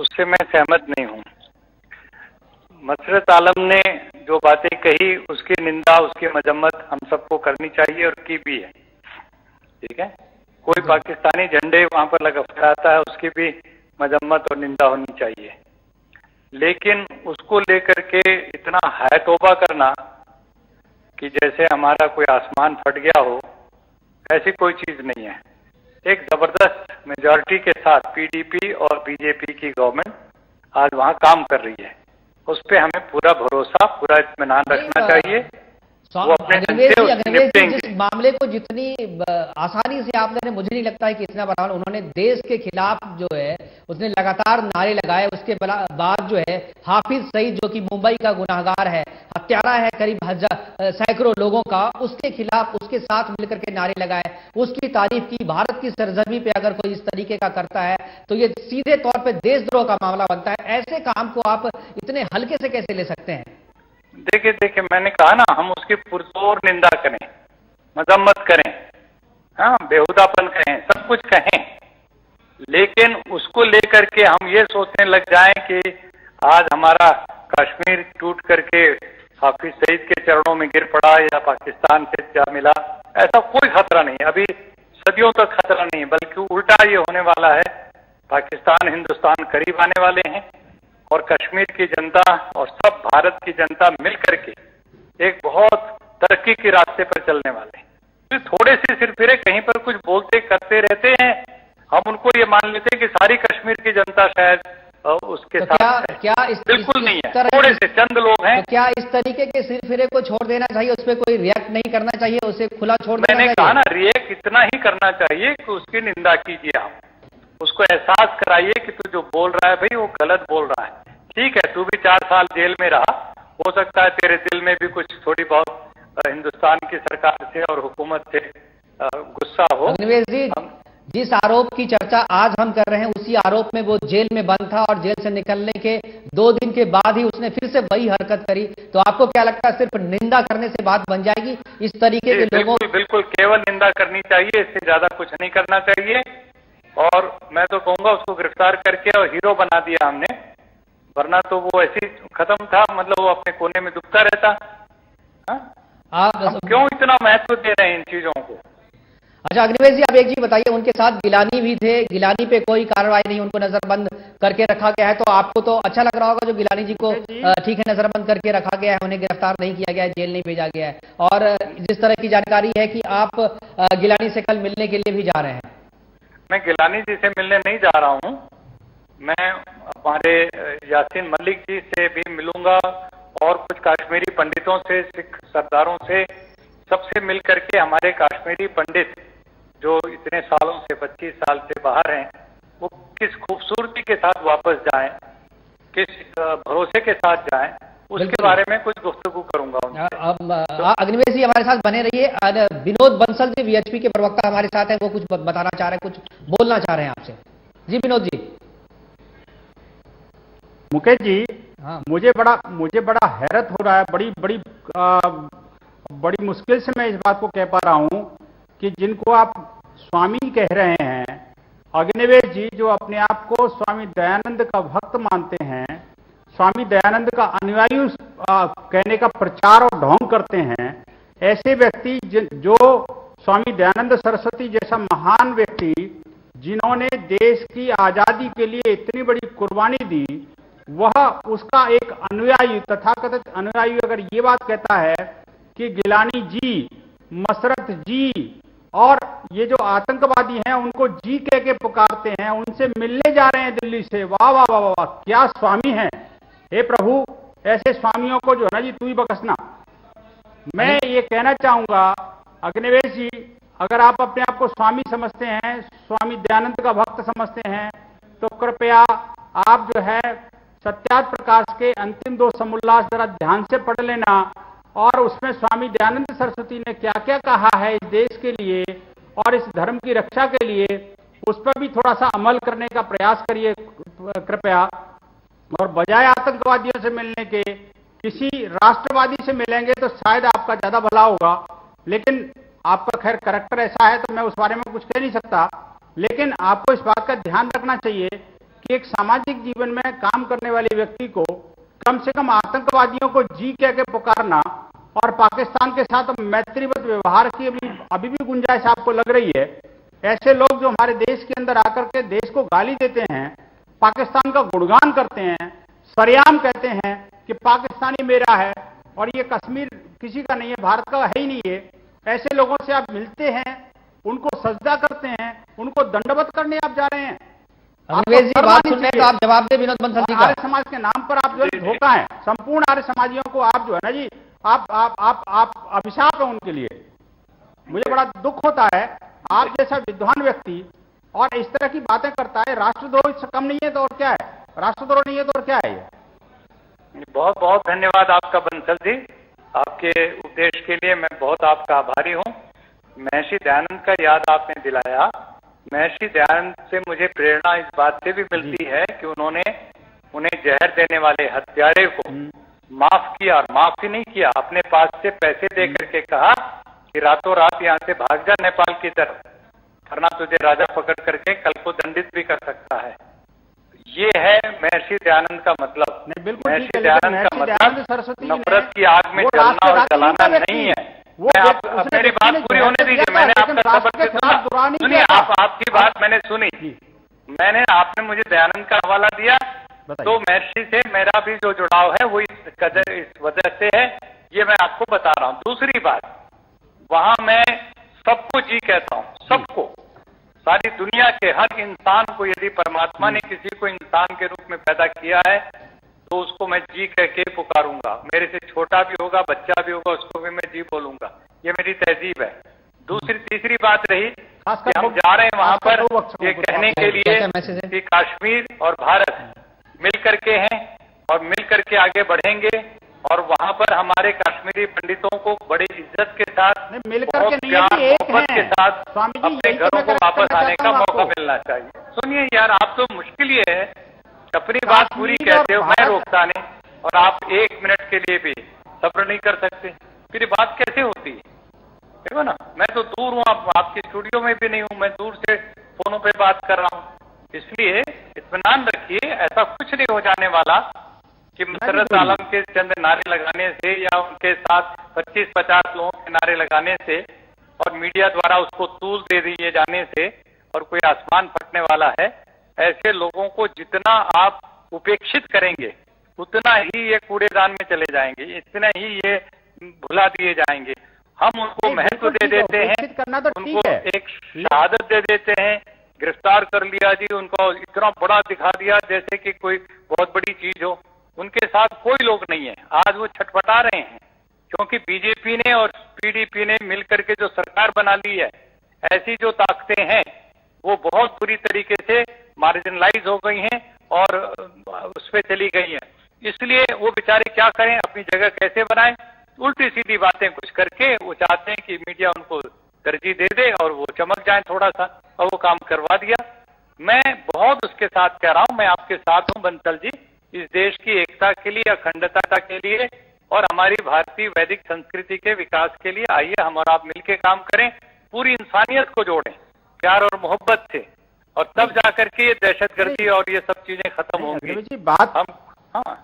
उससे मैं सहमत नहीं हूँ। मसरत आलम ने जो बातें कही उसकी निंदा, उसकी मजम्मत हम सबको करनी चाहिए और की भी है। ठीक है, कोई पाकिस्तानी झंडे वहां पर लगा फहराता है उसकी भी मजम्मत और निंदा होनी चाहिए, लेकिन उसको लेकर के इतना है तौबा करना कि जैसे हमारा कोई आसमान फट गया हो, ऐसी कोई चीज नहीं है। एक जबरदस्त मेजॉरिटी के साथ पीडीपी और बीजेपी की गवर्नमेंट आज वहां काम कर रही है, उस पर हमें पूरा भरोसा, पूरा इत्मीनान रखना चाहिए। वो अपने जिस मामले को जितनी आसानी से आपने, मुझे नहीं लगता है कि इतना बड़ा, उन्होंने देश के खिलाफ जो है उसने लगातार नारे लगाए। उसके बाद जो है हाफिज सईद जो कि मुंबई का गुनाहगार है, हत्यारा है करीब सैकड़ों लोगों का, उसके खिलाफ उसके साथ मिलकर के नारे लगाए, उसकी तारीफ की। भारत की सरजमी पे अगर कोई इस तरीके का करता है तो ये सीधे तौर पर देशद्रोह का मामला बनता है। ऐसे काम को आप इतने हल्के से कैसे ले सकते हैं? देखिए मैंने कहा ना, हम उसकी पुरजोर निंदा करें, मजम्मत करें, हाँ, बेहुदापन कहें, सब कुछ कहें, लेकिन उसको लेकर के हम ये सोचने लग जाएं कि आज हमारा कश्मीर टूट करके हाफिज सईद के चरणों में गिर पड़ा या पाकिस्तान से जा मिला, ऐसा कोई खतरा नहीं। अभी सदियों तक खतरा नहीं है, बल्कि उल्टा ये होने वाला है। पाकिस्तान हिंदुस्तान करीब आने वाले हैं और कश्मीर की जनता और सब भारत की जनता मिलकर के एक बहुत तरक्की के रास्ते पर चलने वाले हैं। तो थोड़े से सिरफिरे कहीं पर कुछ बोलते करते रहते हैं, हम उनको ये मान लेते हैं कि सारी कश्मीर की जनता शायद उसके तो साथ बिल्कुल नहीं है, थोड़े से चंद लोग हैं। तो क्या इस तरीके के सिरफिरे को छोड़ देना चाहिए, उस पर कोई रिएक्ट नहीं करना चाहिए, उसे खुला छोड़ देना चाहिए? मैंने कहा ना, रिएक्ट इतना ही करना चाहिए कि उसकी निंदा कीजिए, आप उसको एहसास कराइए कि तू जो बोल रहा है भाई वो गलत बोल रहा है। ठीक है, तू भी 4 साल जेल में रहा, हो सकता है तेरे दिल में भी कुछ थोड़ी बहुत हिंदुस्तान की सरकार से और हुकूमत से गुस्सा हो। अग्निवेश जी, जिस आरोप की चर्चा आज हम कर रहे हैं उसी आरोप में वो जेल में बंद था और जेल से निकलने के 2 दिन के बाद ही उसने फिर से वही हरकत करी। तो आपको क्या लगता है सिर्फ निंदा करने से बात बन जाएगी? इस तरीके के लोगों बिल्कुल केवल निंदा करनी चाहिए, इससे ज्यादा कुछ नहीं करना चाहिए। और मैं तो कहूंगा उसको गिरफ्तार करके और हीरो बना दिया हमने, वरना तो वो ऐसे खत्म था, मतलब वो अपने कोने में डूबता रहता। हम क्यों इतना महत्व दे रहे हैं इन चीजों को? अच्छा अग्निवेश जी, आप एक चीज बताइए, उनके साथ गिलानी भी थे, गिलानी पे कोई कार्रवाई नहीं, उनको नजरबंद करके रखा गया है। तो आपको तो अच्छा लग रहा होगा जो गिलानी जी को ठीक है नजरबंद करके रखा गया है, उन्हें गिरफ्तार नहीं किया गया है, जेल नहीं भेजा गया है। और जिस तरह की जानकारी है कि आप गिलानी से कल मिलने के लिए भी जा रहे हैं। मैं गिलानी जी से मिलने नहीं जा रहा हूँ, मैं हमारे यासीन मलिक जी से भी मिलूंगा और कुछ कश्मीरी पंडितों से, सिख सरदारों से, सबसे मिल करके हमारे कश्मीरी पंडित जो इतने सालों से 25 साल से बाहर हैं, वो किस खूबसूरती के साथ वापस जाएं, किस भरोसे के साथ जाएं, उसके बारे में कुछ गुफ्तगू करूंगा उनसे। अग्निवेश जी हमारे साथ बने रहिए। विनोद बंसल जी वीएचपी के प्रवक्ता हमारे साथ हैं, वो कुछ बताना चाह रहे हैं, कुछ बोलना चाह रहे हैं आपसे। जी विनोद जी। मुकेश जी, हाँ, मुझे बड़ा हैरत हो रहा है, बड़ी मुश्किल से मैं इस बात को कह पा रहा हूं कि जिनको आप स्वामी कह रहे हैं, अग्निवेश जी जो अपने आप को स्वामी दयानंद का भक्त मानते हैं, स्वामी दयानंद का अनुयायी कहने का प्रचार और ढोंग करते हैं, ऐसे व्यक्ति जो स्वामी दयानंद सरस्वती जैसा महान व्यक्ति जिन्होंने देश की आजादी के लिए इतनी बड़ी कुर्बानी दी, वह उसका एक अनुयायी, तथाकथित अनुयायी अगर ये बात कहता है कि गिलानी जी, मसरत जी और ये जो आतंकवादी हैं उनको जी कह के पुकारते हैं, उनसे मिलने जा रहे हैं दिल्ली से, वाह वाह वाह वाह, क्या स्वामी हैं। हे प्रभु, ऐसे स्वामियों को जो है ना जी तू ही बख्शना। मैं ये कहना चाहूंगा अग्निवेश जी, अगर आप अपने आप को स्वामी समझते हैं, स्वामी दयानंद का भक्त समझते हैं, तो कृपया आप जो है सत्यार्थ प्रकाश के अंतिम 2 समोल्लास जरा ध्यान से पढ़ लेना और उसमें स्वामी दयानंद सरस्वती ने क्या क्या कहा है इस देश के लिए और इस धर्म की रक्षा के लिए, उस पर भी थोड़ा सा अमल करने का प्रयास करिए कृपया। और बजाय आतंकवादियों से मिलने के किसी राष्ट्रवादी से मिलेंगे तो शायद आपका ज्यादा भला होगा, लेकिन आपका खैर कैरेक्टर ऐसा है तो मैं उस बारे में कुछ कह नहीं सकता। लेकिन आपको इस बात का ध्यान रखना चाहिए कि एक सामाजिक जीवन में काम करने वाले व्यक्ति को कम से कम आतंकवादियों को जी कह के पुकारना और पाकिस्तान के साथ मैत्रीवत व्यवहार की अभी भी गुंजाइश आपको लग रही है? ऐसे लोग जो हमारे देश के अंदर आकर के देश को गाली देते हैं, पाकिस्तान का गुणगान करते हैं, सरेआम कहते हैं कि पाकिस्तानी मेरा है और ये कश्मीर किसी का नहीं है, भारत का है ही नहीं है, ऐसे लोगों से आप मिलते हैं, उनको सजदा करते हैं, उनको दंडवत करने आप जा रहे हैं। अग्निवेश जी बात सुन रहे हैं तो आप जवाब दें विनोद बंसल जी का। आर्य समाज के नाम पर आप जो है धोखा है, संपूर्ण आर्य समाजियों को आप जो है ना जी, आप अभिशाप है उनके लिए। मुझे बड़ा दुख होता है, आप जैसा विद्वान व्यक्ति और इस तरह की बातें करता है। राष्ट्रद्रोह से कम नहीं है तो और क्या है? राष्ट्रद्रोह नहीं है तो और क्या है? ये बहुत बहुत धन्यवाद आपका बंसल जी, आपके उपदेश के लिए मैं बहुत आपका आभारी हूँ। महर्षि दयानंद का याद आपने दिलाया। महर्षि दयानंद से मुझे प्रेरणा इस बात से भी मिलती है कि उन्होंने उन्हें जहर देने वाले हत्यारे को माफ किया, और माफ ही नहीं किया, अपने पास से पैसे दे करके कहा कि रातों रात यहाँ से भाग जा नेपाल की तरफ, वरना तुझे राजा पकड़ करके कल को दंडित भी कर सकता है। ये है महर्षि दयानंद का मतलब। महर्षि दयानंद का मतलब नफरत की आग में जलना और जलाना नहीं है। आप मेरी बात पूरी होने दीजिए, मैंने आपका सबक सुना। सुनिए, आपकी बात मैंने सुनी, आपने मुझे दयानंद का हवाला दिया, तो महर्षि से मेरा भी जो जुड़ाव है वो इस वजह से है, ये मैं आपको बता रहा हूँ। दूसरी बात, वहां मैं सबको जी कहता हूँ, सबको, सारी दुनिया के हर इंसान को, यदि परमात्मा ने किसी को इंसान के रूप में पैदा किया है तो उसको मैं जी कह के पुकारूंगा। मेरे से छोटा भी होगा, बच्चा भी होगा, उसको भी मैं जी बोलूंगा। ये मेरी तहजीब है। तीसरी बात रही कि हम जा रहे हैं वहां पर ये कहने के लिए कि कश्मीर और भारत मिल करके हैं और मिल करके आगे बढ़ेंगे, और वहां पर हमारे कश्मीरी पंडितों को बड़ी इज्जत के साथ, बहुत प्यार मोहब्बत के साथ अपने घरों को वापस आने का मौका मिलना चाहिए। सुनिए यार, आप तो मुश्किल ये है, अपनी बात पूरी कहते हो, मैं रोकता नहीं, और आप 1 मिनट के लिए भी सब्र नहीं कर सकते, फिर बात कैसे होती है? देखो ना, मैं तो दूर हूँ, आपके स्टूडियो में भी नहीं हूँ, मैं दूर से फोनों पे बात कर रहा हूँ। इसलिए इत्मीनान रखिए, ऐसा कुछ नहीं हो जाने वाला कि मसरत आलम के चंद नारे लगाने से या उनके साथ 25-50 लोगों के नारे लगाने से और मीडिया द्वारा उसको तूल दे दिए जाने से और कोई आसमान फटने वाला है। ऐसे लोगों को जितना आप उपेक्षित करेंगे उतना ही ये कूड़ेदान में चले जाएंगे, इतना ही ये भुला दिए जाएंगे। हम उनको महत्व दे देते हैं, उनको एक शहादत दे देते हैं, गिरफ्तार कर लिया जी, उनको इतना बड़ा दिखा दिया जैसे कि कोई बहुत बड़ी चीज हो। उनके साथ कोई लोग नहीं है। आज वो छटपटा रहे हैं क्योंकि बीजेपी ने और पीडीपी ने मिलकर के जो सरकार बना ली है, ऐसी जो ताकतें हैं वो बहुत बुरी तरीके से मार्जिनलाइज हो गई हैं और उस पर चली गई हैं। इसलिए वो बेचारे क्या करें, अपनी जगह कैसे बनाएं, उल्टी सीधी बातें कुछ करके वो चाहते हैं कि मीडिया उनको तरजीह दे दे और वो चमक जाए थोड़ा सा, और वो काम करवा दिया। मैं बहुत उसके साथ कह रहा हूं, मैं आपके साथ हूं बंसल जी, इस देश की एकता के लिए, अखंडता के लिए और हमारी भारतीय वैदिक संस्कृति के विकास के लिए आइए हम और आप मिलकर काम करें, पूरी इंसानियत को जोड़ें प्यार और मोहब्बत से, और तब जाकर के ये दहशतगर्दी और ये सब चीजें खत्म होंगी। बात हम, हाँ,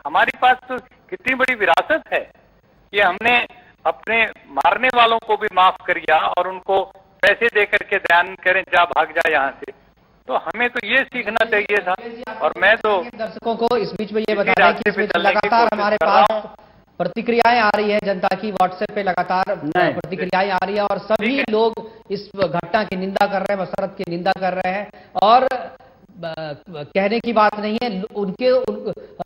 हमारे पास तो कितनी बड़ी विरासत है कि हमने अपने मारने वालों को भी माफ कर दिया और उनको पैसे दे करके ध्यान करें, जा भाग जा यहाँ से। तो हमें तो ये सीखना चाहिए था। और मैं तो दर्शकों को इस बीच में ये बता रहा हूं कि लगातार हमारे पास प्रतिक्रियाएं आ रही है, जनता की व्हाट्सएप पे लगातार प्रतिक्रियाएं आ रही है और सभी लोग इस घटना की निंदा कर रहे हैं, मसरत की निंदा कर रहे हैं। और कहने की बात नहीं है, उनके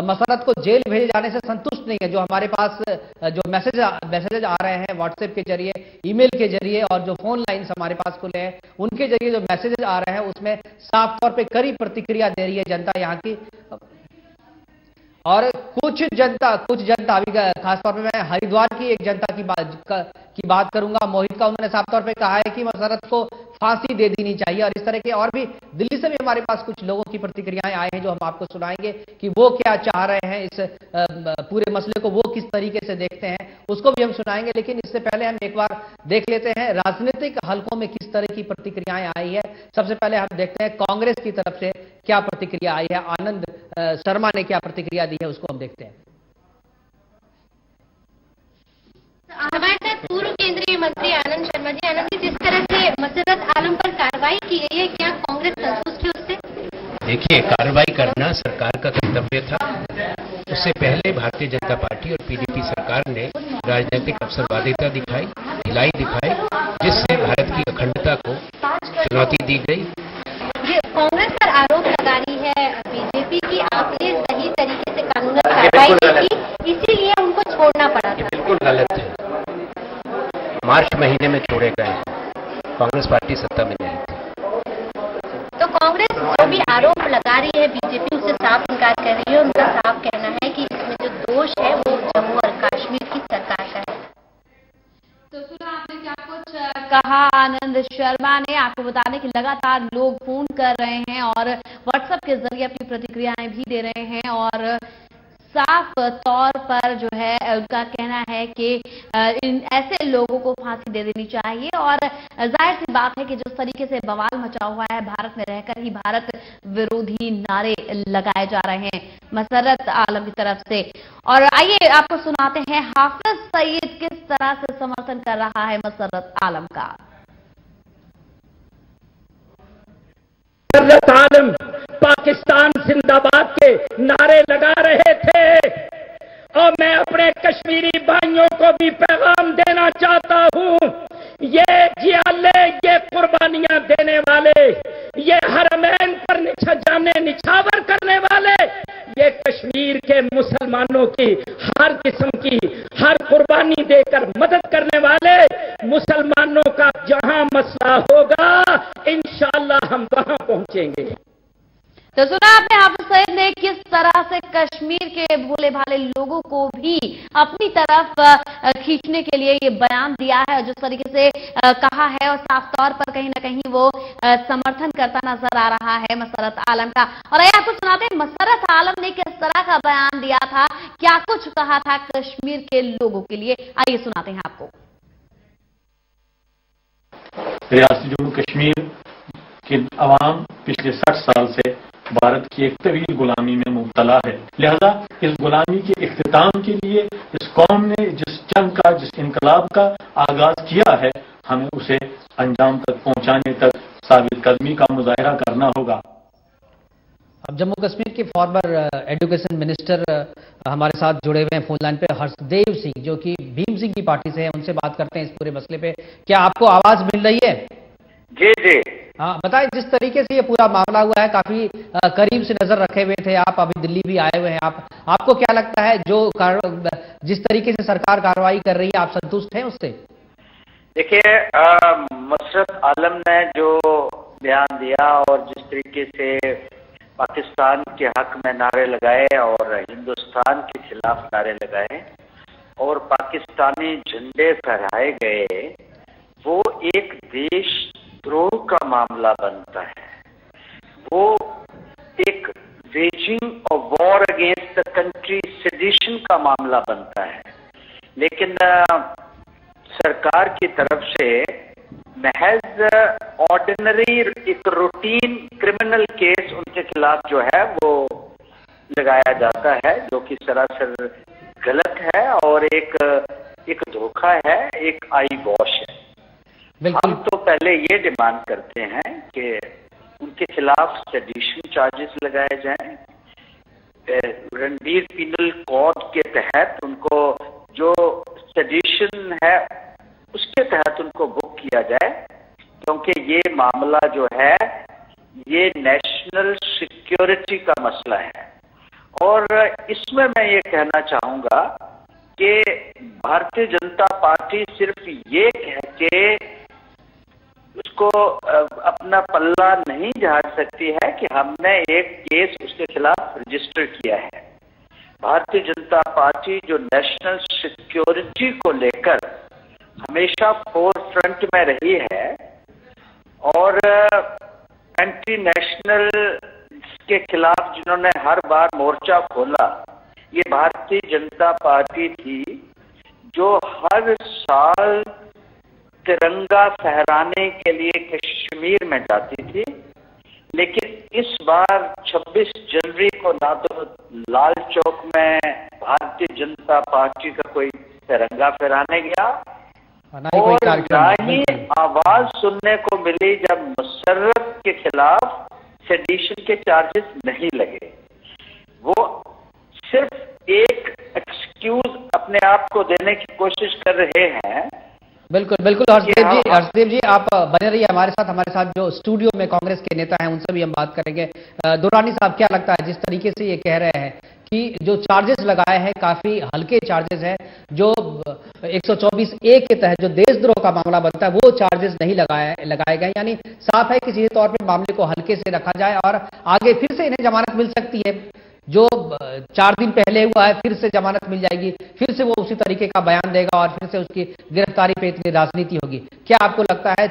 मसरत को जेल भेजे जाने से संतुष्ट नहीं है। जो हमारे पास जो मैसेजेज आ रहे हैं व्हाट्सएप के जरिए, ईमेल के जरिए और जो फोन लाइन्स हमारे पास खुले हैं उनके जरिए जो मैसेजेज आ रहे हैं उसमें साफ तौर पे कड़ी प्रतिक्रिया दे रही है जनता यहाँ की। और कुछ जनता अभी खासतौर पे मैं हरिद्वार की एक जनता की बात करूंगा। मोहित का उन्होंने साफ तौर पे कहा है कि मसरत को फांसी दे देनी चाहिए। और इस तरह के और भी दिल्ली से भी हमारे पास कुछ लोगों की प्रतिक्रियाएं आए हैं जो हम आपको सुनाएंगे कि वो क्या चाह रहे हैं, इस पूरे मसले को वो किस तरीके से देखते हैं, उसको भी हम सुनाएंगे। लेकिन इससे पहले हम एक बार देख लेते हैं राजनीतिक हलकों में किस तरह की प्रतिक्रियाएं आई है। सबसे पहले हम देखते हैं कांग्रेस की तरफ से क्या प्रतिक्रिया आई है, आनंद शर्मा ने क्या प्रतिक्रिया दी है, उसको हम देखते हैं। हमारे साथ पूर्व केंद्रीय मंत्री आनंद शर्मा जी। आनंद जी, जिस तरह से मसरत आलम पर कार्रवाई की गई है, क्या कांग्रेस संतुष्ट है उससे? देखिए, कार्रवाई करना सरकार का कर्तव्य था। उससे पहले भारतीय जनता पार्टी और पीडीपी सरकार ने राजनीतिक अवसरवादिता दिखाई, ढिलाई दिखाई, जिससे भारत की अखंडता को चुनौती दी गई। ये कांग्रेस पर आरोप लगा रही है बीजेपी की आपने सही तरीके से कानूनन कार्रवाई नहीं की, इसीलिए उनको छोड़ना पड़ा था। बिल्कुल गलत है। मार्च महीने में छोड़े गए, कांग्रेस पार्टी सत्ता में नहीं थी। तो कांग्रेस जो भी आरोप लगा रही है बीजेपी उससे साफ इनकार कर रही है। उनका साफ कहना है कि इसमें जो दोष है वो जम्मू और कश्मीर की सरकार का है। तो सुना आपने क्या कुछ कहा आनंद शर्मा ने। आपको बता दें कि लगातार लोग फोन कर रहे हैं और व्हाट्सएप के जरिए अपनी प्रतिक्रियाएं भी दे रहे हैं और साफ तौर पर जो है उनका कहना है कि इन ऐसे लोगों को फांसी दे देनी चाहिए। और जाहिर सी बात है कि जिस तरीके से बवाल मचा हुआ है, भारत में रहकर ही भारत विरोधी नारे लगाए जा रहे हैं मसरत आलम की तरफ से। और आइए आपको सुनाते हैं हाफिज सईद किस तरह से समर्थन कर रहा है मसरत आलम का। मसरत आलम पाकिस्तान जिंदाबाद के नारे लगा रहे थे और मैं अपने कश्मीरी भाइयों को भी पैगाम देना चाहता हूं, ये जियाले, ये कुर्बानियां देने वाले, ये हरमैन पर जाने निछावर करने वाले, ये कश्मीर के मुसलमानों की हर किस्म की हर कुर्बानी देकर मदद करने वाले मुसलमानों का जहां मसला होगा इंशाअल्लाह हम वहां पहुंचेंगे। तो सुना आपने हाफिज सईद ने किस तरह से कश्मीर के भोले भाले लोगों को भी अपनी तरफ खींचने के लिए ये बयान दिया है, जिस तरीके से कहा है और साफ तौर पर कहीं ना कहीं वो समर्थन करता नजर आ रहा है मसरत आलम का। और आइए आपको सुनाते हैं मसरत आलम ने किस तरह का बयान दिया था, क्या कुछ कहा था कश्मीर के लोगों के लिए, आइए सुनाते हैं आपको। रियासत जम्मू कश्मीर की आवाम पिछले 60 साल से भारत की एक तवील गुलामी में मुब्तला है। लिहाजा इस गुलामी के इख्तिताम के लिए इस कौम ने जिस जंग का, जिस इनकलाब का आगाज किया है, हमें उसे अंजाम तक पहुंचाने तक साबित कदमी का मुजाहिरा करना होगा। अब जम्मू कश्मीर के फॉर्मर एजुकेशन मिनिस्टर हमारे साथ जुड़े हुए हैं फोन लाइन पे, हर्षदेव सिंह, जो कि भीम सिंह की पार्टी से हैं। उनसे बात करते हैं इस पूरे मसले पे। क्या आपको आवाज मिल रही है? जी जी। हाँ, बताएं जिस तरीके से ये पूरा मामला हुआ है, काफी करीब से नजर रखे हुए थे आप, अभी दिल्ली भी आए हुए हैं आप, आपको क्या लगता है जो जिस तरीके से सरकार कार्रवाई कर रही है, आप संतुष्ट हैं उससे? देखिए, मसरत आलम ने जो बयान दिया और जिस तरीके से पाकिस्तान के हक में नारे लगाए और हिंदुस्तान के खिलाफ नारे लगाए और पाकिस्तानी झंडे फहराए गए, वो एक देशद्रोह का मामला बनता है। वो एक waging of war against the country sedition का मामला बनता है। लेकिन सरकार की तरफ से महज ऑर्डिनरी एक रूटीन क्रिमिनल केस उनके खिलाफ जो है वो लगाया जाता है, जो कि सरासर गलत है और एक धोखा है, एक आई वॉश है। हम तो पहले ये डिमांड करते हैं कि उनके खिलाफ सेडिशन चार्जेस लगाए जाएं, रणबीर पीनल कोड के तहत उनको जो सेडिशन है उसके तहत उनको बुक किया जाए, क्योंकि ये मामला जो है ये नेशनल सिक्योरिटी का मसला है। और इसमें मैं ये कहना चाहूंगा कि भारतीय जनता पार्टी सिर्फ ये कह के उसको अपना पल्ला नहीं झाड़ सकती है कि हमने एक केस उसके खिलाफ रजिस्टर किया है। भारतीय जनता पार्टी जो नेशनल सिक्योरिटी को लेकर हमेशा फोर फ्रंट में रही है और एंटी नेशनल के खिलाफ जिन्होंने हर बार मोर्चा खोला, ये भारतीय जनता पार्टी थी जो हर साल तिरंगा फहराने के लिए कश्मीर में जाती थी। लेकिन इस बार 26 जनवरी को ना तो लाल चौक में भारतीय जनता पार्टी का कोई तिरंगा फहराने गया और ना ही आवाज सुनने को मिली जब मुशर्रफ के खिलाफ सेडिशन के चार्जेस नहीं लगे। वो सिर्फ एक एक्सक्यूज अपने आप को देने की कोशिश कर रहे हैं। बिल्कुल बिल्कुल हर्षदेव जी आप बने रहिए हमारे साथ जो स्टूडियो में कांग्रेस के नेता हैं उनसे भी हम बात करेंगे। दुर्रानी साहब, क्या लगता है जिस तरीके से ये कह रहे हैं कि जो चार्जेस लगाए हैं काफी हल्के चार्जेस हैं, जो 124A के तहत जो देशद्रोह का मामला बनता है वो चार्जेस नहीं लगाए गए, यानी साफ है किसी तौर पर मामले को हल्के से रखा जाए और आगे फिर से इन्हें जमानत मिल सकती है। जो 4 दिन पहले हुआ है फिर से जमानत मिल जाएगी, फिर से वो उसी तरीके का बयान देगा और फिर से उसकी गिरफ्तारी पे इतनी राजनीति होगी। क्या आपको लगता है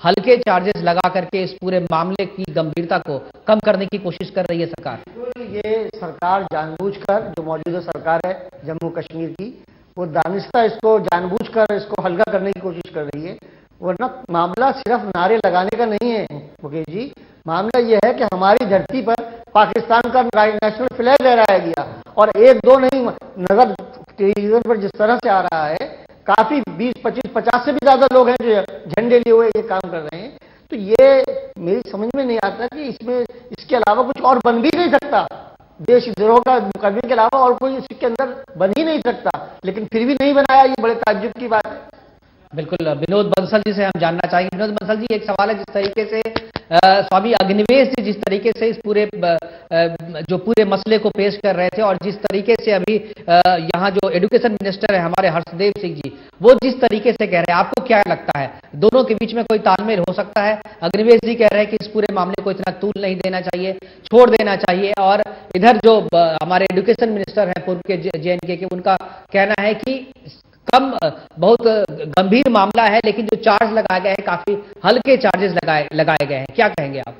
हल्के चार्जेस लगा करके इस पूरे मामले की गंभीरता को कम करने की कोशिश कर रही है सरकार? ये सरकार जानबूझकर, जो मौजूदा सरकार है जम्मू कश्मीर की, वो दानिस्ता इसको जानबूझकर इसको हल्का करने की कोशिश कर रही है। वरना मामला सिर्फ नारे लगाने का नहीं है मुकेश जी, मामला यह है कि हमारी धरती पर पाकिस्तान का नेशनल फ्लैग लहराया गया और 1-2 नहीं, नजर टेलीविजन पर जिस तरह से आ रहा है काफी 20, 25, 50 से भी ज्यादा लोग हैं जो झंडे लिए हुए ये काम कर रहे हैं। तो ये मेरी समझ में नहीं आता कि इसके अलावा कुछ और बन भी नहीं सकता। देशद्रोह का मुकदमे के अलावा और कोई इसके अंदर बन ही नहीं सकता, लेकिन फिर भी नहीं बनाया, ये बड़े ताज्जुब की बात है। बिल्कुल, विनोद बंसल जी से हम जानना चाहेंगे। विनोद बंसल जी, एक सवाल है, जिस तरीके से स्वामी अग्निवेश जी जिस तरीके से इस पूरे मसले को पेश कर रहे थे और जिस तरीके से अभी यहाँ जो एजुकेशन मिनिस्टर है हमारे हर्षदेव सिंह जी, वो जिस तरीके से कह रहे हैं, आपको क्या लगता है दोनों के बीच में कोई तालमेल हो सकता है? अग्निवेश जी कह रहे हैं कि इस पूरे मामले को इतना तूल नहीं देना चाहिए, छोड़ देना चाहिए, और इधर जो हमारे एजुकेशन मिनिस्टर हैं पूर्व के JNK के, उनका कहना है कि बहुत गंभीर मामला है लेकिन जो चार्ज लगाए गए हैं काफी हल्के चार्जेस लगाए गए हैं। क्या कहेंगे आप?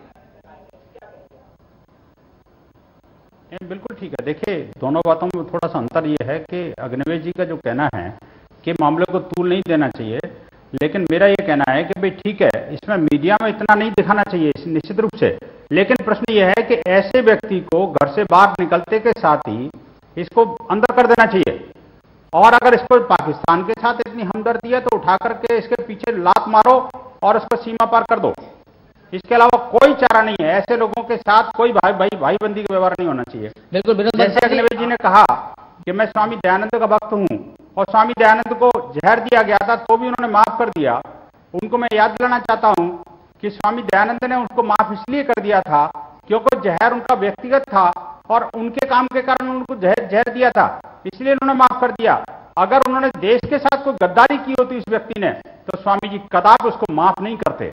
बिल्कुल ठीक है। देखिए, दोनों बातों में थोड़ा सा अंतर ये है कि अग्निवेश जी का जो कहना है कि मामले को तूल नहीं देना चाहिए, लेकिन मेरा ये कहना है कि भाई ठीक है, इसमें मीडिया में इतना नहीं दिखाना चाहिए निश्चित रूप से, लेकिन प्रश्न ये है कि ऐसे व्यक्ति को घर से बाहर निकलते के साथ ही इसको अंदर कर देना चाहिए, और अगर इसको पाकिस्तान के साथ इतनी हमदर्दी है तो उठा करके इसके पीछे लात मारो और उसको सीमा पार कर दो। इसके अलावा कोई चारा नहीं है। ऐसे लोगों के साथ कोई भाईबंदी का व्यवहार नहीं होना चाहिए। बिल्कुल, जैसे अग्निवेश जी ने कहा कि मैं स्वामी दयानंद का भक्त हूं और स्वामी दयानंद को जहर दिया गया था तो भी उन्होंने माफ कर दिया। उनको मैं याद दिलाना चाहता हूं कि स्वामी दयानंद ने उनको माफ इसलिए कर दिया था क्योंकि जहर उनका व्यक्तिगत था और उनके काम के कारण उनको जहर दिया था, इसलिए उन्होंने माफ कर दिया। अगर उन्होंने देश के साथ कोई गद्दारी की होती उस व्यक्ति ने, तो स्वामी जी कदापि उसको माफ नहीं करते।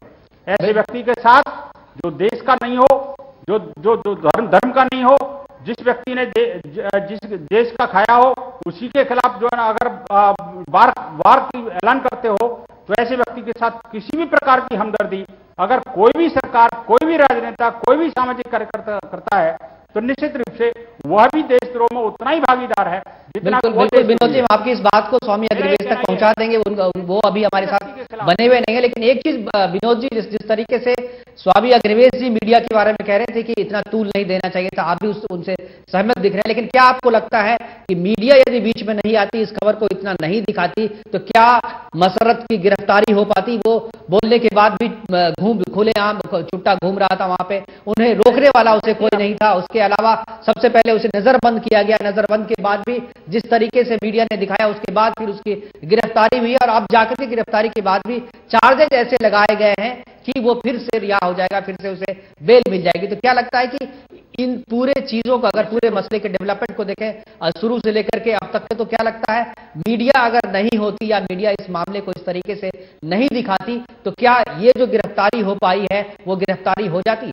ऐसे व्यक्ति के साथ जो देश का नहीं हो, जो धर्म का नहीं हो, जिस व्यक्ति ने जिस देश का खाया हो, उसी के खिलाफ जो है ना अगर वार की ऐलान करते हो, तो ऐसे व्यक्ति के साथ किसी भी प्रकार की हमदर्दी अगर कोई भी सरकार, कोई भी राजनेता, कोई भी सामाजिक कार्यकर्ता करता है तो निश्चित रूप से वह भी देशद्रोह में उतना ही भागीदार है जितना। बिल्कुल विनोद जी, हम आपकी इस बात को स्वामी अग्निवेश तक पहुंचा देंगे, वो अभी हमारे साथ बने हुए नहीं है। लेकिन एक चीज विनोद जी, जिस तरीके से स्वामी अग्निवेश जी मीडिया के बारे में कह रहे थे कि इतना तूल नहीं देना चाहिए था, आप भी उनसे सहमत दिख रहे हैं, लेकिन क्या आपको लगता है कि मीडिया यदि बीच में नहीं आती, इस खबर को इतना नहीं दिखाती, तो क्या मसर्रत की गिरफ्तारी हो पाती? वो बोलने के बाद भी खुलेआम छुट्टा घूम रहा था वहां पे, उन्हें रोकने वाला उसे कोई नहीं था। उसके अलावा सबसे पहले उसे नजरबंद किया गया, नजरबंद के बाद भी जिस तरीके से मीडिया ने दिखाया, उसके बाद फिर उसकी गिरफ्तारी हुई और अब जाकर के गिरफ्तारी के बाद भी चार्जेज ऐसे लगाए गए हैं कि वो फिर से रिहा हो जाएगा, फिर से उसे बेल मिल जाएगी। तो क्या लगता है कि इन पूरे चीजों को, अगर पूरे मसले के डेवलपमेंट को देखें शुरू से लेकर के अब तक के, तो क्या लगता है मीडिया अगर नहीं होती या मीडिया इस मामले को इस तरीके से नहीं दिखाती, तो क्या ये जो गिरफ्तारी हो पाई है वो गिरफ्तारी हो जाती?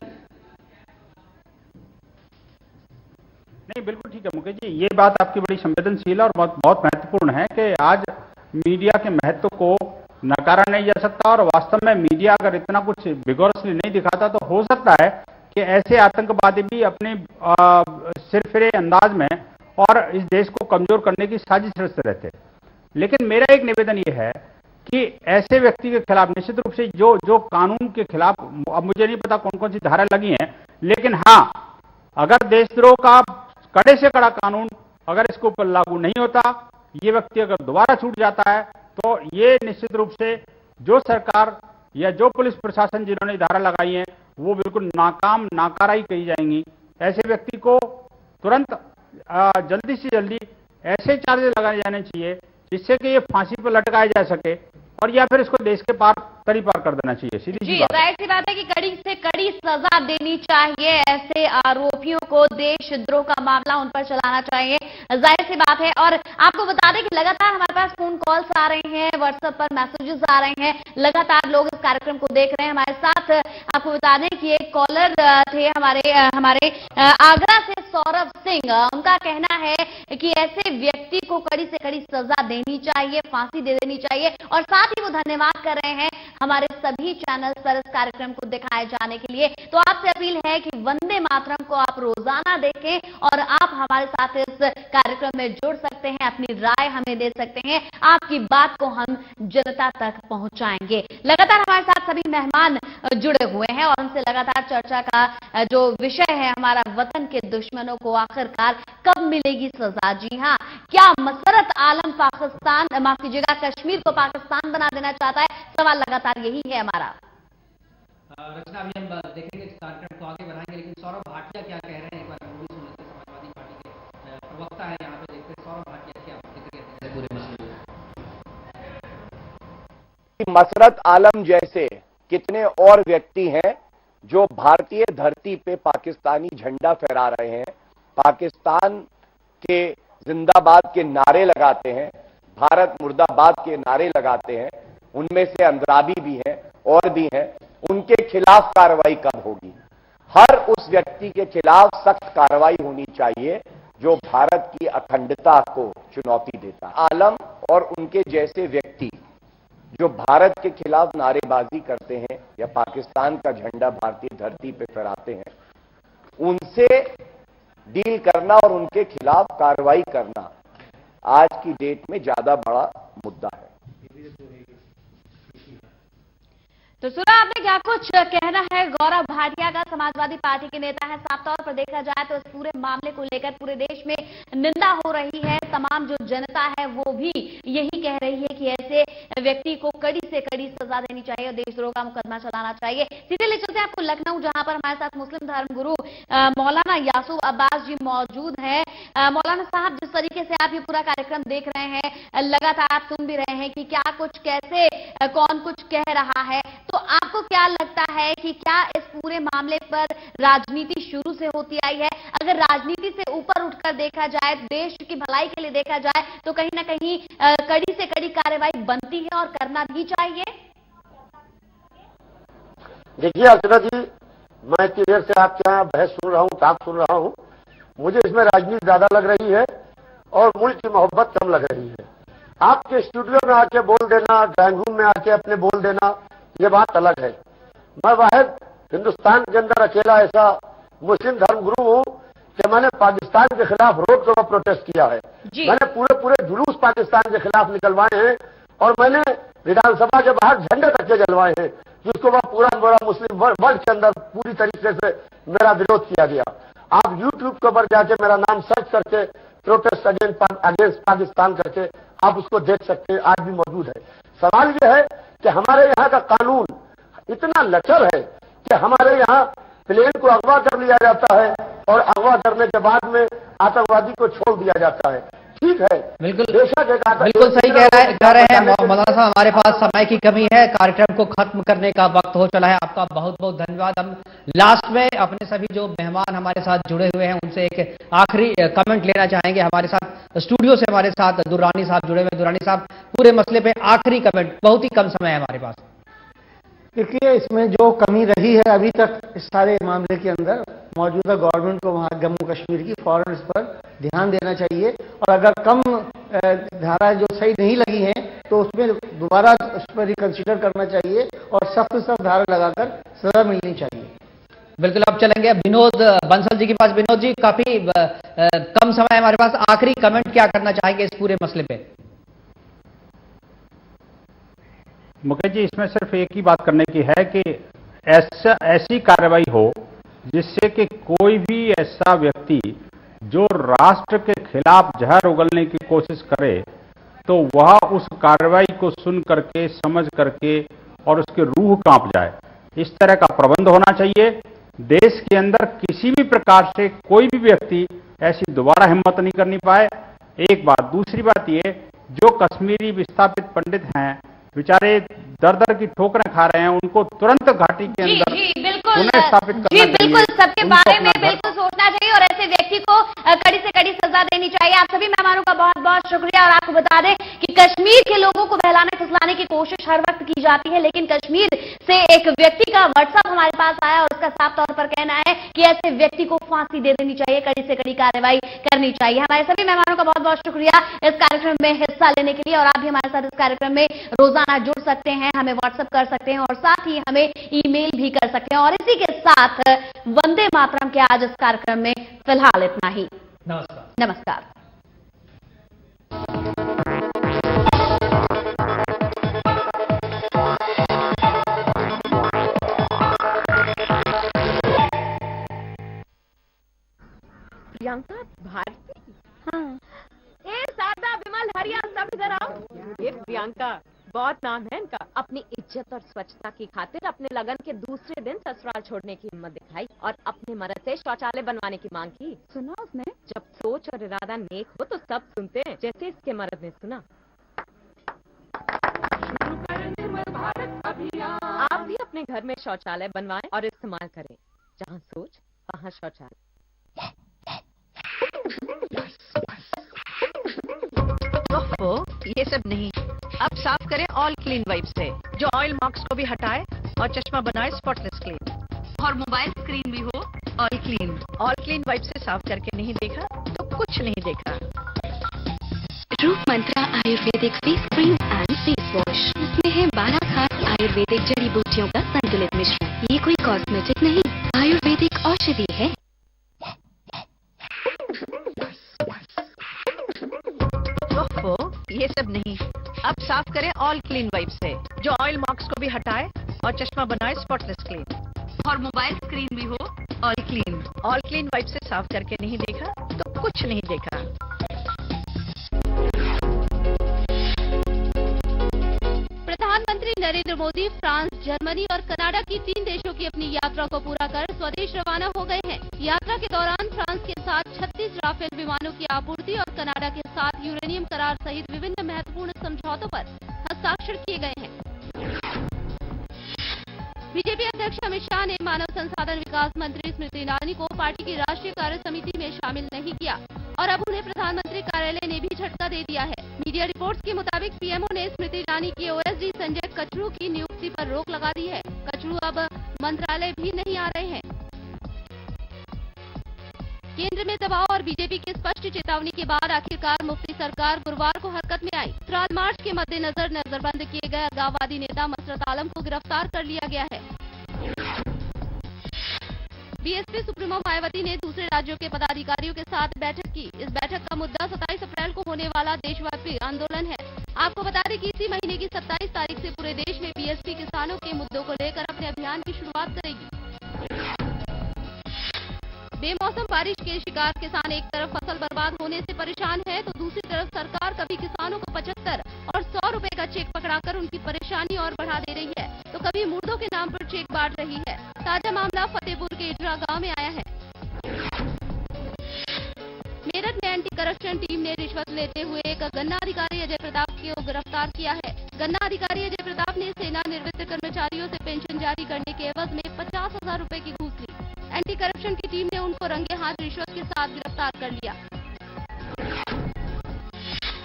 नहीं, बिल्कुल ठीक है मुकेश जी, ये बात आपकी बड़ी संवेदनशील और बहुत महत्वपूर्ण है कि आज मीडिया के महत्व को नकारा नहीं जा सकता, और वास्तव में मीडिया अगर इतना कुछ विगोरसली नहीं दिखाता तो हो सकता है कि ऐसे आतंकवादी भी अपने सिरफिरे अंदाज में और इस देश को कमजोर करने की साजिश रचते रहते। लेकिन मेरा एक निवेदन यह है कि ऐसे व्यक्ति के खिलाफ निश्चित रूप से जो कानून के खिलाफ, अब मुझे नहीं पता कौन कौन सी धारा लगी हैं, लेकिन हाँ, अगर देशद्रोह का कड़े से कड़ा कानून अगर इसके ऊपर लागू नहीं होता, ये व्यक्ति अगर दोबारा छूट जाता है, तो ये निश्चित रूप से जो सरकार या जो पुलिस प्रशासन जिन्होंने धारा लगाई है वो बिल्कुल नाकाम नाकाराई कही जाएंगी। ऐसे व्यक्ति को तुरंत जल्दी से जल्दी ऐसे चार्जेस लगाए जाने चाहिए जिससे कि ये फांसी पर लटकाया जा सके, और या फिर इसको देश के तरी पार कर देना चाहिए। सीधी सी बात, जाहिर सी बात है कि कड़ी से कड़ी सजा देनी चाहिए ऐसे आरोपियों को, देशद्रोह का मामला उन पर चलाना चाहिए, जाहिर सी बात है। और आपको बता दें कि लगातार हमारे पास फोन कॉल्स आ रहे हैं, व्हाट्सएप पर मैसेजेस आ रहे हैं, लगातार लोग इस कार्यक्रम को देख रहे हैं हमारे साथ। आपको बता दें कि एक कॉलर थे हमारे आगरा से सौरभ सिंह, उनका कहना है कि ऐसे व्यक्ति को कड़ी से कड़ी सजा देनी चाहिए, फांसी दे देनी चाहिए, और साथ ही वो धन्यवाद कर रहे हैं हमारे सभी चैनल पर इस कार्यक्रम को दिखाए जाने के लिए। तो आपसे अपील है कि वंदे मातरम को आप रोजाना देखें और आप हमारे साथ इस कार्यक्रम में जुड़ सकते हैं, अपनी राय हमें दे सकते हैं, आपकी बात को हम जनता तक पहुंचाएंगे। लगातार हमारे साथ सभी मेहमान जुड़े हुए हैं और उनसे लगातार चर्चा का जो विषय है हमारा वतन के दुश्मनों को आखिरकार कब मिलेगी सजा। जी हाँ, क्या मसरत आलम पाकिस्तान, माफ कीजिएगा, कश्मीर को पाकिस्तान बना देना चाहता है? सवाल लगातार यही है हमारा। रचना, अभी हम देखेंगे इस कार्यक्रम को आगे बढ़ाएंगे, लेकिन सौरभ भाटिया क्या कह रहे हैं एक बार मूवी सुन लेते हैं। समाजवादी पार्टी के प्रवक्ता है यहाँ पे, देखते हैं सौरभ भाटिया क्या प्रतिक्रिया देते हैं पूरे मसले में। मसरत आलम जैसे कितने और व्यक्ति हैं जो भारतीय धरती पे पाकिस्तानी झंडा फहरा रहे हैं, पाकिस्तान के जिंदाबाद के नारे लगाते हैं, भारत मुर्दाबाद के नारे लगाते हैं। उनमें से अंद्राबी भी हैं और भी हैं। उनके खिलाफ कार्रवाई कब होगी? हर उस व्यक्ति के खिलाफ सख्त कार्रवाई होनी चाहिए जो भारत की अखंडता को चुनौती देता है। आलम और उनके जैसे व्यक्ति जो भारत के खिलाफ नारेबाजी करते हैं या पाकिस्तान का झंडा भारतीय धरती पे फहराते हैं, उनसे डील करना और उनके खिलाफ कार्रवाई करना आज की डेट में ज्यादा बड़ा मुद्दा है। तो सुना आपने क्या कुछ कहना है गौरव भाटिया का, समाजवादी पार्टी के नेता है। साफ तौर पर देखा जाए तो इस पूरे मामले को लेकर पूरे देश में निंदा हो रही है। तमाम जो जनता है वो भी यही कह रही है कि ऐसे व्यक्ति को कड़ी से कड़ी सजा देनी चाहिए और देशद्रोह का मुकदमा चलाना चाहिए। सीधे ले चलते हैं आपको लखनऊ, जहां पर हमारे साथ मुस्लिम धर्मगुरु मौलाना यासूब अब्बास जी मौजूद हैं। मौलाना साहब, जिस तरीके से आप ये पूरा कार्यक्रम देख रहे हैं, लगातार आप सुन भी रहे हैं कि क्या कुछ, कैसे, कौन कुछ कह रहा है, तो आपको क्या लगता है कि क्या इस पूरे मामले पर राजनीति शुरू से होती आई है? अगर राजनीति से ऊपर उठकर देखा जाए, देश की भलाई के लिए देखा जाए, तो कहीं ना कहीं कड़ी से कड़ी कार्रवाई बनती है और करना भी चाहिए। देखिए अर्चना जी, मैं इतनी देर से आपके यहाँ बहस सुन रहा हूँ, टाक सुन रहा हूँ, मुझे इसमें राजनीति ज्यादा लग रही है और मुल्क की मोहब्बत कम लग रही है। आपके स्टूडियो में आके बोल देना, ड्राइंग रूम में आके अपने बोल देना, ये बात अलग है। मैं वाहिद हिंदुस्तान के अंदर अकेला ऐसा मुस्लिम धर्मगुरु हूं कि मैंने पाकिस्तान के खिलाफ रोड शो में प्रोटेस्ट किया है। मैंने पूरे जुलूस पाकिस्तान के खिलाफ निकलवाए हैं और मैंने विधानसभा के बाहर झंडे तक के जलवाए हैं, जिसको वह पूरा मुस्लिम वर्ल्ड के अंदर पूरी तरीके से मेरा विरोध किया गया। आप यूट्यूब के ऊपर जाके मेरा नाम सर्च करके प्रोटेस्ट अगेंस्ट पाकिस्तान करके आप उसको देख सकते हैं, आज भी मौजूद है। सवाल यह है कि हमारे यहाँ का कानून इतना लचर है कि हमारे यहाँ प्लेन को अगवा कर लिया जाता है और अगवा करने के बाद में आतंकवादी को छोड़ दिया जाता है। ठीक है, बिल्कुल सही कह रहे हैं मौलाना साहब। हमारे पास समय की कमी है, कार्यक्रम को खत्म करने का वक्त हो चला है। आपका बहुत बहुत धन्यवाद। हम लास्ट में अपने सभी जो मेहमान हमारे साथ जुड़े हुए हैं उनसे एक आखिरी कमेंट लेना चाहेंगे। हमारे साथ स्टूडियो से हमारे साथ दुर्रानी साहब जुड़े हुए। दुर्रानी साहब, पूरे मसले पे आखिरी कमेंट, बहुत ही कम समय है हमारे पास। देखिए, इसमें जो कमी रही है अभी तक इस सारे मामले के अंदर, मौजूदा गवर्नमेंट को वहाँ जम्मू कश्मीर की फौरन इस पर ध्यान देना चाहिए और अगर कम धारा जो सही नहीं लगी हैं तो उसमें दोबारा उस पर रिकंसिडर करना चाहिए और सख्त सख्त धारा लगाकर सजा मिलनी चाहिए। बिल्कुल, अब चलेंगे विनोद बंसल जी के पास। विनोद जी, काफी कम समय हमारे पास, आखिरी कमेंट क्या करना चाहेंगे इस पूरे मसले पे? मुकेश जी, इसमें सिर्फ एक ही बात करने की है कि ऐसी कार्रवाई हो जिससे कि कोई भी ऐसा व्यक्ति जो राष्ट्र के खिलाफ जहर उगलने की कोशिश करे तो वह उस कार्रवाई को सुन करके, समझ करके और उसकी रूह कांप जाए। इस तरह का प्रबंध होना चाहिए। देश के अंदर किसी भी प्रकार से कोई भी व्यक्ति ऐसी दोबारा हिम्मत नहीं करनी पाए। एक बात। दूसरी बात ये, जो कश्मीरी विस्थापित पंडित हैं बेचारे दर दर की ठोकरें खा रहे हैं, उनको तुरंत घाटी के अंदर पुनः स्थापित करना चाहिए। बिल्कुल, सबके बारे में बिल्कुल सोचना चाहिए और ऐसे व्यक्ति को कड़ी से कड़ी सजा देनी चाहिए। आप सभी मेहमानों का बहुत बहुत शुक्रिया। और आपको बता दें कि कश्मीर के लोगों को बहलाने फुसलाने की कोशिश हर वक्त की जाती है, लेकिन कश्मीर से एक व्यक्ति का व्हाट्सएप हमारे पास आया और उसका साफ तौर पर कहना है कि ऐसे व्यक्ति को फांसी दे देनी चाहिए, कड़ी से कड़ी कार्रवाई करनी चाहिए। हमारे सभी मेहमानों का बहुत बहुत शुक्रिया इस कार्यक्रम में हिस्सा लेने के लिए। और आप भी हमारे साथ इस कार्यक्रम में रोजाना जुड़ सकते हैं, हमें व्हाट्सएप कर सकते हैं और साथ ही हमें ईमेल भी कर सकते हैं। और इसी के साथ वंदे मातरम के आज इस कार्यक्रम में फिलहाल इतना ही। नमस्कार। प्रियंका भारती, हाँ। शारदा, विमल, हरिया, सब इधर आओ। ये प्रियंका, बहुत नाम है इनका। अपनी इज्जत और स्वच्छता की खातिर अपने लगन के दूसरे दिन ससुराल छोड़ने की हिम्मत दिखाई और अपने मर्द से शौचालय बनवाने की मांग की। सुना उसने? जब सोच और इरादा नेक हो तो सब सुनते हैं, जैसे इसके मर्द ने सुना। आप भी अपने घर में शौचालय बनवाएं और इस्तेमाल करें। जहाँ सोच वहाँ शौचालय। ये सब नहीं, अब साफ करें ऑल क्लीन वाइप से, जो ऑयल मार्क्स को भी हटाए और चश्मा बनाए स्पॉटलेस क्लीन। और मोबाइल स्क्रीन भी हो ऑल क्लीन वाइप से साफ करके नहीं देखा तो कुछ नहीं देखा। Roop Mantra ayurvedic face cream and face wash, इसमें है 12 खास आयुर्वेदिक जड़ी बूटियों का संतुलित मिश्रण। ये कोई कॉस्मेटिक नहीं, आयुर्वेदिक औषधि है। ये सब नहीं, अब साफ करें ऑल क्लीन वाइप से, जो ऑयल मार्क्स को भी हटाए और चश्मा बनाए स्पॉटलेस क्लीन। और मोबाइल स्क्रीन भी हो ऑल क्लीन वाइप से साफ करके नहीं देखा तो कुछ नहीं देखा। प्रधानमंत्री नरेंद्र मोदी फ्रांस, जर्मनी और कनाडा की 3 देशों की अपनी यात्रा को पूरा कर स्वदेश रवाना हो गए हैं। यात्रा के दौरान फ्रांस के साथ 36 राफेल विमानों की आपूर्ति और कनाडा के साथ यूरेनियम करार सहित विभिन्न महत्वपूर्ण समझौतों पर हस्ताक्षर किए गए हैं। बीजेपी अध्यक्ष अमित शाह ने मानव संसाधन विकास मंत्री स्मृति ईरानी को पार्टी की राष्ट्रीय कार्य समिति में शामिल नहीं किया और अब उन्हें प्रधानमंत्री कार्यालय ने भी झटका दे दिया है। मीडिया रिपोर्ट्स के मुताबिक पीएमओ ने स्मृति ईरानी की ओएसडी संजय कचरू की नियुक्ति पर रोक लगा दी है। कचरू अब मंत्रालय भी नहीं आ रहे हैं। केंद्र में दबाव और बीजेपी की स्पष्ट चेतावनी के बाद आखिरकार मुफ्ती सरकार गुरुवार को हरकत में आई। श्राद्ध मार्च के मद्देनजर नजरबंद किए गए अलगाववादी नेता मसरत आलम को गिरफ्तार कर लिया गया है। बीएसपी सुप्रीमो मायावती ने दूसरे राज्यों के पदाधिकारियों के साथ बैठक की। इस बैठक का मुद्दा 27 अप्रैल को होने वाला देशव्यापी आंदोलन है। आपको बता दें कि इसी महीने की 27 तारीख से पूरे देश में बीएसपी किसानों के मुद्दों को लेकर अपने अभियान की शुरुआत करेगी। बेमौसम बारिश के शिकार किसान एक तरफ फसल बर्बाद होने से परेशान है तो दूसरी तरफ सरकार कभी किसानों को 75 और 100 रुपए का चेक पकड़ाकर उनकी परेशानी और बढ़ा दे रही है तो कभी मुर्दों के नाम पर चेक बांट रही है। ताजा मामला फतेहपुर के इटरा गांव में आया है। मेरठ में एंटी करप्शन टीम ने रिश्वत लेते हुए एक गन्ना अधिकारी अजय प्रताप को गिरफ्तार किया है। गन्ना अधिकारी अजय प्रताप ने सेना निवृत्त कर्मचारियों से पेंशन जारी करने के एवज में 50,000 रुपए की घूस ली। एंटी करप्शन की टीम ने उनको रंगे हाथ रिश्वत के साथ गिरफ्तार कर लिया।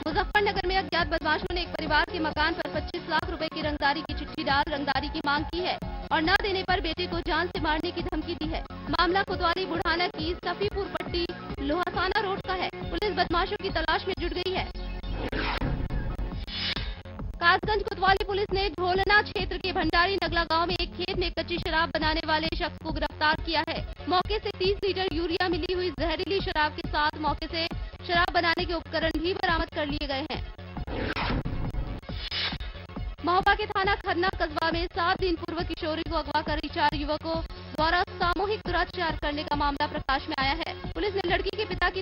मुजफ्फरनगर में अज्ञात बदमाशों ने एक परिवार के मकान पर 25 लाख रुपए की रंगदारी की चिट्ठी डाल रंगदारी की मांग की है और न देने पर बेटे को जान से मारने की धमकी दी है। मामला कोतवाली बुढ़ाना की सफीपुर पट्टी लोहासाना रोड का है। पुलिस बदमाशों की तलाश में जुट गई है। कासगंज कोतवाली पुलिस ने ढोलना क्षेत्र के भंडारी नगला गांव में एक खेत में कच्ची शराब बनाने वाले शख्स को गिरफ्तार किया है। मौके से 30 लीटर यूरिया मिली हुई जहरीली शराब के साथ मौके से शराब बनाने के उपकरण भी बरामद कर लिए गए हैं। महोबा के थाना खन्ना कस्बा में 7 दिन पूर्व किशोरी को अगवा कर 4 युवकों द्वारा सामूहिक दुराचार करने का मामला प्रकाश में आया है। पुलिस ने लड़की के पिता की